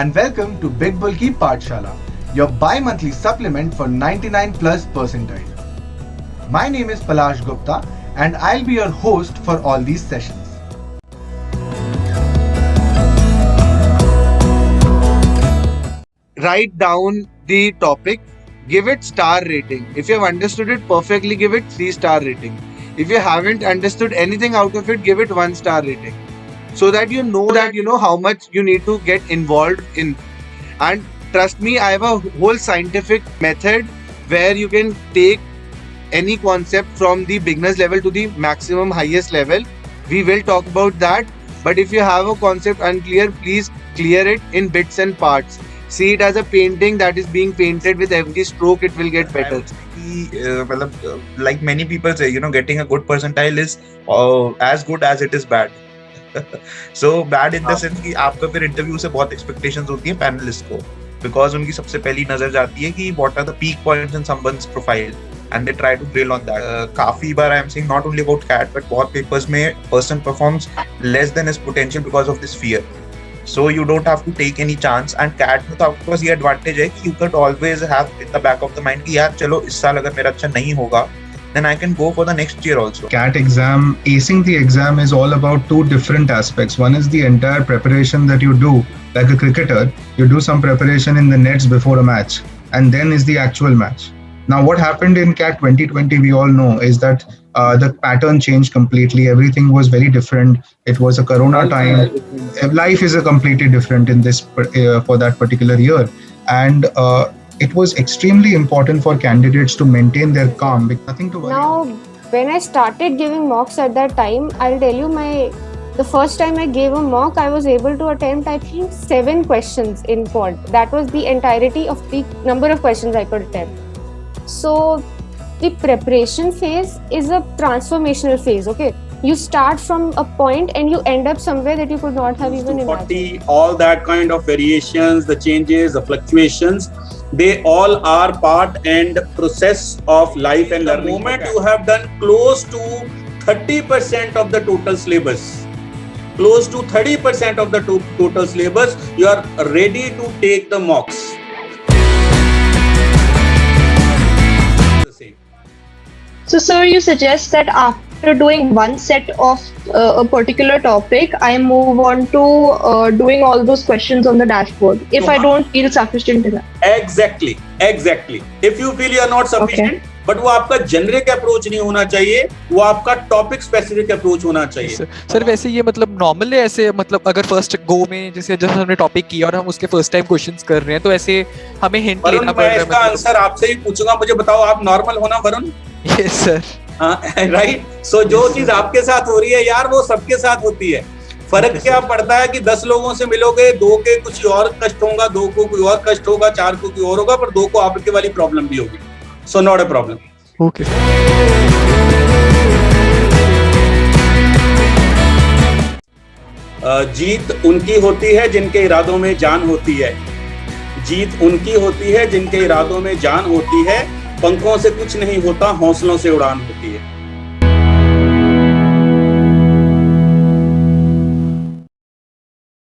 and welcome to Big Bulky Pathshala, your bi-monthly supplement for 99 plus percentile. My name is Palash Gupta and I'll be your host for all these sessions. Write down the topic, give it star rating. If you have understood it perfectly, give it 3-star rating. If you haven't understood anything out of it, give it 1-star rating. So that you know how much you need to get involved in. And trust me, I have a whole scientific method where you can take any concept from the beginners level to the maximum highest level. We will talk about that. But if you have a concept unclear, please clear it in bits and parts. See it as a painting that is being painted. With every stroke it will get better. Like many people say, getting a good percentile is as good as it is bad. So bad in the sense कि आपका फिर interview से बहुत expectations होती है panelist को, because उनकी सबसे पहली नजर जाती है कि what are the peak points in someone's profile and they try to drill on that. काफी बार I am saying not only about CAT but बहुत पेपर्स में person performs less than his potential because of this fear. So you don't have to take any chance. And CAT में तो आपके पास ये advantage है कि you could always have in the back of the mind कि यार चलो इस साल अगर मेरा अच्छा नहीं होगा then I can go for the next year also. CAT exam, acing the exam is all about two different aspects. One is the entire preparation that you do, like a cricketer. You do some preparation in the nets before a match, and then is the actual match. Now, what happened in CAT 2020, we all know, is that the pattern changed completely. Everything was very different. It was a corona time. Life is completely different in this for that particular year. And it was extremely important for candidates to maintain their calm. Nothing to worry about. Now, when I started giving mocks at that time, I'll tell you the first time I gave a mock, I was able to attempt, I think, 7 questions in quant. That was the entirety of the number of questions I could attempt. So, the preparation phase is a transformational phase, okay? You start from a point and you end up somewhere that you could not have even imagined. All that kind of variations, the changes, the fluctuations, they all are part and process of life and learning. The moment you have done close to 30% of the total syllabus, close to 30% of the total syllabus, you are ready to take the mocks. So, sir, you suggest that after doing one set of a particular topic, I move on to doing all those questions on the dashboard if I don't feel sufficient enough. Exactly. If you feel you are not sufficient, but वो आपका generic approach नहीं होना चाहिए, वो आपका topic specific approach होना चाहिए. Sir वैसे ये मतलब नॉर्मल है ऐसे, मतलब अगर फर्स्ट गो में जैसे हमने टॉपिक किया और हम उसके फर्स्ट टाइम क्वेश्चंस कर रहे हैं तो ऐसे हमें हिंट लेना पड़ रहा है. इसका आंसर आपसे ही पूछूंगा, मुझे बताओ आप नॉर्मल हो ना Varun? Yes sir. Right. So जो चीज आपके साथ हो रही है यार वो सबके साथ होती है. फर्क क्या पड़ता है कि 10 लोगों से मिलोगे, 2 के कुछ और कष्ट होगा, 2 को कोई और कष्ट होगा, 4 को कोई और होगा, पर 2 को आपके वाली प्रॉब्लम भी होगी. So not a problem. Okay. जीत उनकी होती है जिनके इरादों में जान होती है. जीत उनकी होती है जिनके इरादों में जान होती है. पंखों से कुछ नहीं होता, हौसलों से उड़ान होती है.